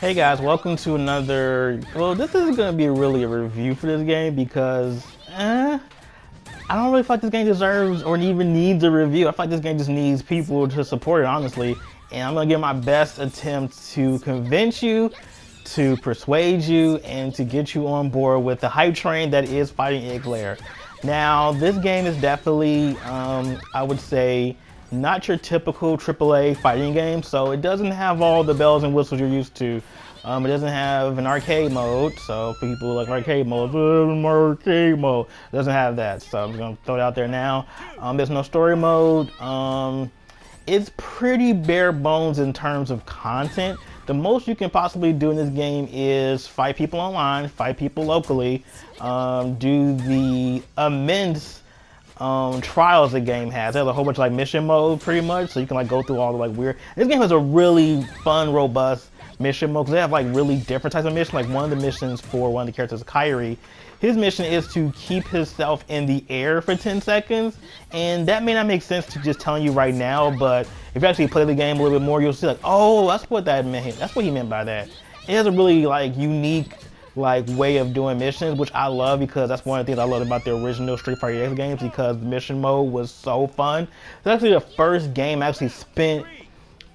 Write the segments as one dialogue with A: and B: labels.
A: Hey guys, welcome to another, well, this isn't going to be really a review for this game because, I don't really feel like this game deserves or even needs a review. I feel like this game just needs people to support it, honestly. And I'm going to give my best attempt to convince you, to persuade you, and to get you on board with the hype train that is Fighting Egg Lair. Now, this game is definitely, I would say, not your typical AAA fighting game, so it doesn't have all the bells and whistles you're used to. It doesn't have an arcade mode, so for people like arcade mode, it doesn't have that, so I'm just gonna throw it out there now. There's no story mode. It's pretty bare bones in terms of content. The most you can possibly do in this game is fight people online, fight people locally, do the immense trials the game has. There's a whole bunch of like mission mode pretty much, so you can like go through all the like weird. This game has a really fun, robust mission mode because they have like really different types of missions. Like one of the missions for one of the characters, Kyrie, his mission is to keep himself in the air for 10 seconds. And that may not make sense to just telling you right now, but if you actually play the game a little bit more, you'll see like, oh, that's what that meant. That's what he meant by that. It has a really like unique like way of doing missions, which I love because that's one of the things I loved about the original Street Fighter X games, because the mission mode was so fun. It's actually the first game I actually spent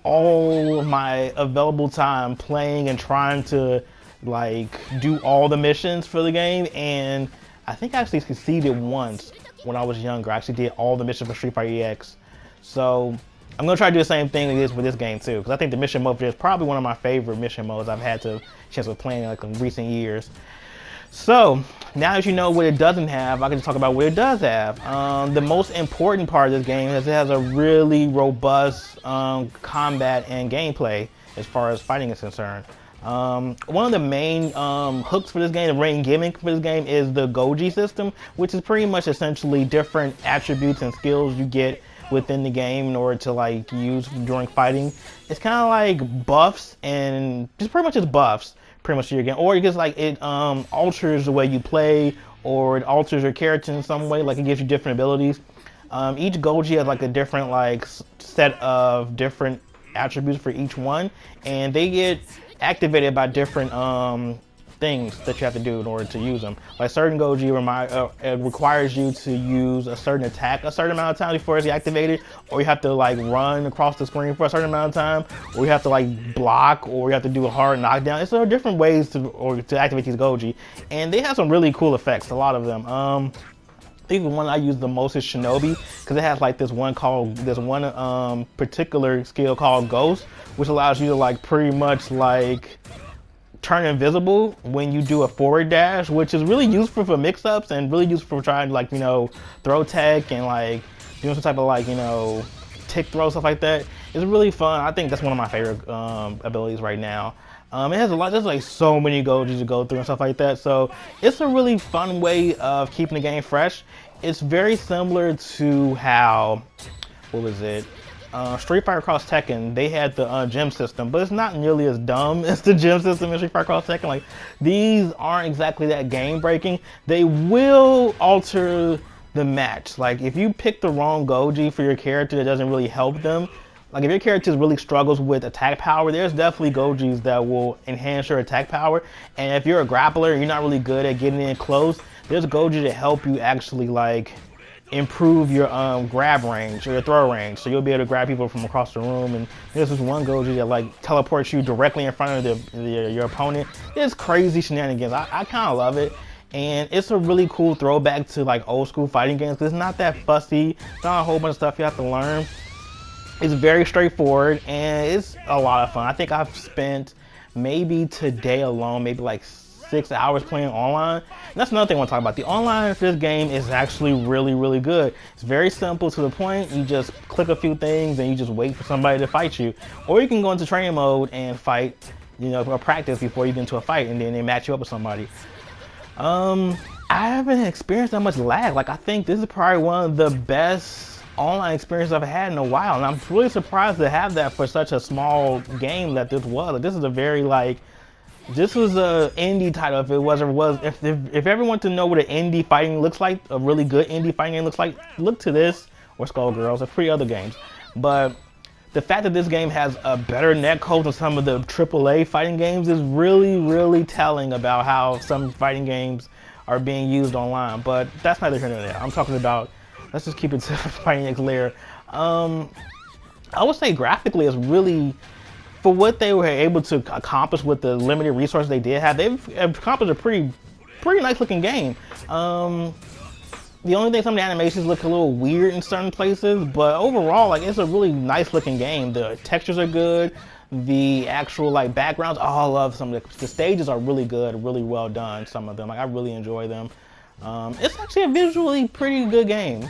A: all of my available time playing and trying to like do all the missions for the game, and I think I actually succeeded once when I was younger. I actually did all the missions for Street Fighter X. So I'm gonna try to do the same thing it is with this game too, because I think the mission mode is probably one of my favorite mission modes I've had the chance of playing like in recent years. So now that you know what it doesn't have, I can just talk about what it does have. The most important part of this game is it has a really robust combat and gameplay as far as fighting is concerned. One of the main hooks for this game, the main gimmick for this game, is the Goji system, which is pretty much essentially different attributes and skills you get within the game in order to like use during fighting. It's kind of like buffs, and just pretty much buffs pretty much to your game, or it gets like it alters the way you play, or it alters your character in some way. Like it gives you different abilities. Each Goji has like a different like set of different attributes for each one, and they get activated by different things that you have to do in order to use them. Like certain Goji requires you to use a certain attack a certain amount of time before it's activated, or you have to like run across the screen for a certain amount of time, or you have to like block, or you have to do a hard knockdown. It's there are different ways to activate these Goji, and they have some really cool effects, a lot of them. I think the one I use the most is Shinobi, because it has like this one particular skill called Ghost, which allows you to like pretty much like turn invisible when you do a forward dash, which is really useful for mix-ups and really useful for trying to like, you know, throw tech and like doing some type of like, you know, tick throw, stuff like that. It's really fun. I think that's one of my favorite abilities right now. It has a lot, there's like so many Gojis to go through and stuff like that. So it's a really fun way of keeping the game fresh. It's very similar to how, what was it? Street Fighter Cross Tekken, they had the gym system, but it's not nearly as dumb as the gym system in Street Fighter Cross Tekken. Like, these aren't exactly that game breaking. They will alter the match. Like, if you pick the wrong Goji for your character that doesn't really help them, like if your character really struggles with attack power, there's definitely Gojis that will enhance your attack power. And if you're a grappler and you're not really good at getting in close, there's Goji to help you actually like improve your grab range or your throw range, so you'll be able to grab people from across the room. And there's this one Goji that like teleports you directly in front of your opponent. It's crazy shenanigans. I kind of love it, and it's a really cool throwback to like old school fighting games because it's not that fussy. It's not a whole bunch of stuff you have to learn. It's very straightforward, and it's a lot of fun. I think I've spent maybe today alone maybe like 6 hours playing online. And that's another thing I want to talk about. The online for this game is actually really, really good. It's very simple to the point. You just click a few things and you just wait for somebody to fight you. Or you can go into training mode and fight, you know, or practice before you get into a fight, and then they match you up with somebody. I haven't experienced that much lag. Like, I think this is probably one of the best online experiences I've had in a while. And I'm really surprised to have that for such a small game that this was. Like, this is a very like, this was a indie title. If everyone to know what an indie fighting looks like, a really good indie fighting game looks like, look to this or Skullgirls or 3 other games. But the fact that this game has a better netcode than some of the AAA fighting games is really, really telling about how some fighting games are being used online. But that's neither here nor there. I'm talking about, let's just keep it to Fighting X layer. I would say graphically it's really, for what they were able to accomplish with the limited resources they did have, they've accomplished a pretty nice looking game. The only thing, some of the animations look a little weird in certain places, but overall, like, it's a really nice looking game. The textures are good. The actual like backgrounds, oh, I love some of the stages are really good, really well done. Some of them, like, I really enjoy them. It's actually a visually pretty good game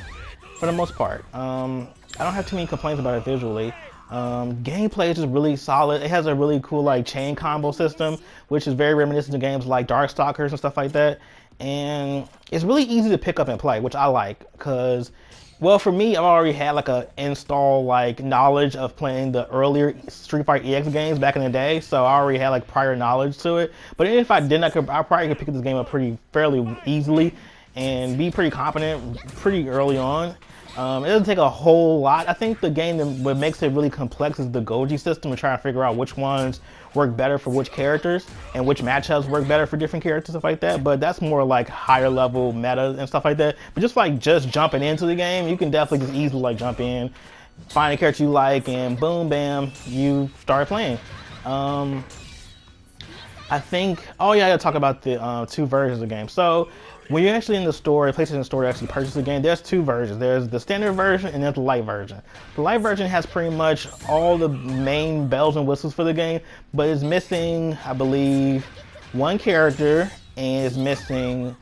A: for the most part. I don't have too many complaints about it visually. Gameplay is just really solid. It has a really cool like chain combo system, which is very reminiscent of games like Darkstalkers and stuff like that. And it's really easy to pick up and play, which I like, because, well, for me, I've already had like a install like knowledge of playing the earlier Street Fighter EX games back in the day, so I already had like prior knowledge to it. But even if I didn't, I probably could pick this game up fairly easily and be pretty competent pretty early on. It doesn't take a whole lot. I think the game, what makes it really complex is the Goji system, and trying to figure out which ones work better for which characters and which matchups work better for different characters, stuff like that. But that's more like higher level meta and stuff like that. But just jumping into the game, you can definitely just easily like jump in, find a character you like, and boom, bam, you start playing. I think, oh yeah, I gotta talk about the 2 versions of the game. So when you're actually in the store, the PlayStation Store to actually purchase the game, there's 2 versions. There's the standard version and there's the light version. The light version has pretty much all the main bells and whistles for the game, but it's missing, I believe, 1 character, and it's missing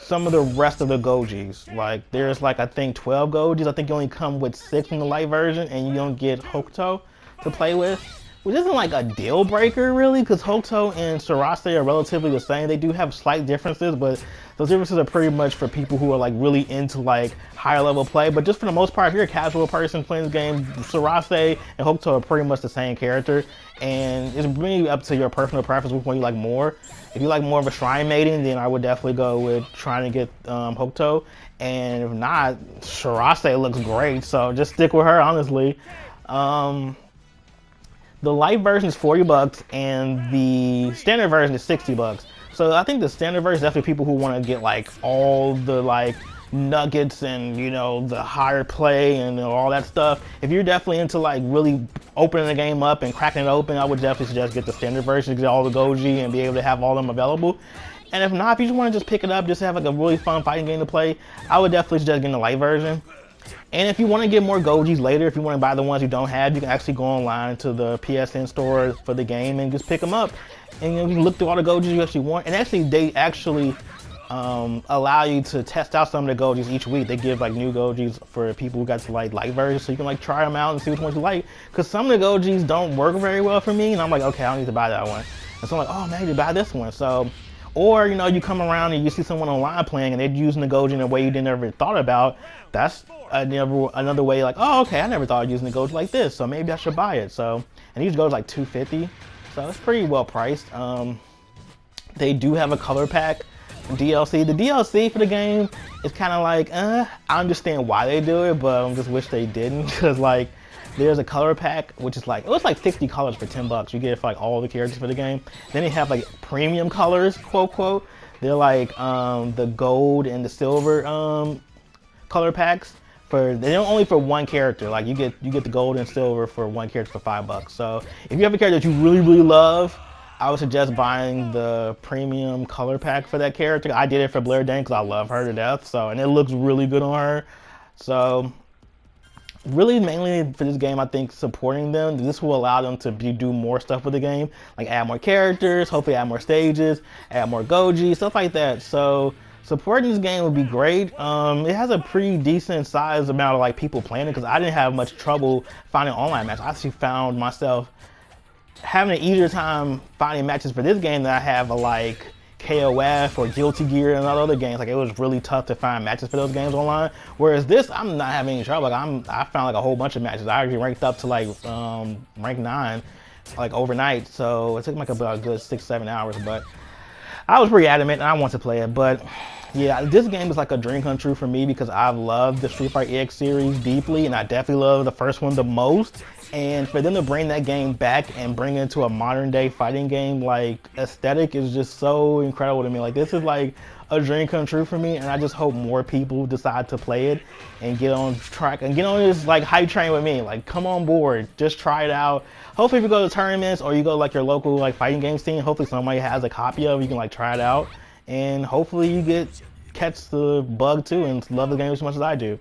A: some of the rest of the Gojis. Like, there's like, I think 12 Gojis. I think you only come with 6 in the light version, and you don't get Hokuto to play with, which isn't like a deal breaker really, because Hokuto and Sarase are relatively the same. They do have slight differences, but those differences are pretty much for people who are like really into like higher level play. But just for the most part, if you're a casual person playing this game, Sarase and Hokuto are pretty much the same character, and it's really up to your personal preference which one you like more. If you like more of a shrine maiden, then I would definitely go with trying to get Hokuto, and if not, Sarase looks great, so just stick with her, honestly. The light version is $40 and the standard version is $60. So I think the standard version is definitely people who want to get like all the like nuggets and, you know, the higher play and all that stuff. If you're definitely into like really opening the game up and cracking it open, I would definitely suggest get the standard version to get all the Goji and be able to have all of them available. And if not, if you just want to just pick it up, just have like a really fun fighting game to play, I would definitely suggest getting the light version. And if you want to get more Gojis later, if you want to buy the ones you don't have, you can actually go online to the PSN store for the game and just pick them up. And you can look through all the Gojis you actually want. And actually, they actually allow you to test out some of the Gojis each week. They give like new Gojis for people who got to like light versions, so you can like try them out and see which ones you like. Because some of the Gojis don't work very well for me, and I'm like, okay, I don't need to buy that one. And so I'm like, oh man, I need to buy this one. So, or you know, you come around and you see someone online playing and they're using the Goji in a way you didn't ever thought about. That's another way, like, oh, okay, I never thought of using the Goji like this, so maybe I should buy it. So, and these Gojis like $250, so it's pretty well priced. They do have a color pack DLC. The DLC for the game is kind of like, I understand why they do it, but I just wish they didn't, because like, there's a color pack, which is like, it was like 50 colors for $10. You get it for like all the characters for the game. Then they have like premium colors, quote, quote. They're like the gold and the silver color packs. They're only for one character. Like you get the gold and silver for one character for $5. So if you have a character that you really, really love, I would suggest buying the premium color pack for that character. I did it for Blair Dane because I love her to death. So, and it looks really good on her. So really, mainly for this game, I think supporting them, this will allow them to do more stuff with the game, like add more characters, hopefully add more stages, add more Goji, stuff like that. So supporting this game would be great. It has a pretty decent size amount of like people playing it, because I didn't have much trouble finding online matches. I actually found myself having an easier time finding matches for this game than I have like KOF or Guilty Gear and all other games. Like, it was really tough to find matches for those games online. Whereas this, I'm not having any trouble. Like, I found like a whole bunch of matches. I actually ranked up to like rank 9, like overnight. So it took me like about a good 6-7 hours. But I was pretty adamant and I want to play it. But Yeah, this game is like a dream come true for me because I've loved the Street Fighter EX series deeply, and I definitely love the first one the most. And for them to bring that game back and bring it into a modern day fighting game like aesthetic is just so incredible to me. Like this is like a dream come true for me, and I just hope more people decide to play it and get on track and get on this like hype train with me. Like come on board, just try it out. Hopefully if you go to tournaments or you go like your local like fighting game scene, hopefully somebody has a copy of it, you can like try it out. And hopefully you catch the bug too and love the game as much as I do.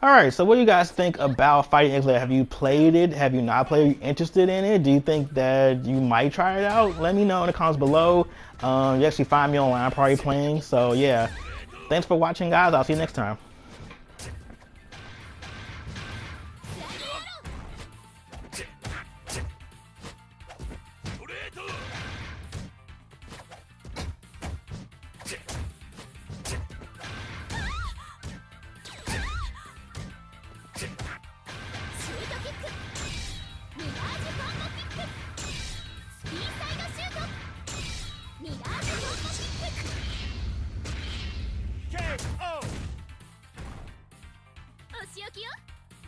A: Alright, so what do you guys think about Fighting X? Have you played it? Have you not played it? Are you interested in it? Do you think that you might try it out? Let me know in the comments below. You actually find me online probably playing. So yeah, thanks for watching guys. I'll see you next time.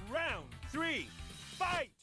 B: Round 3, fight!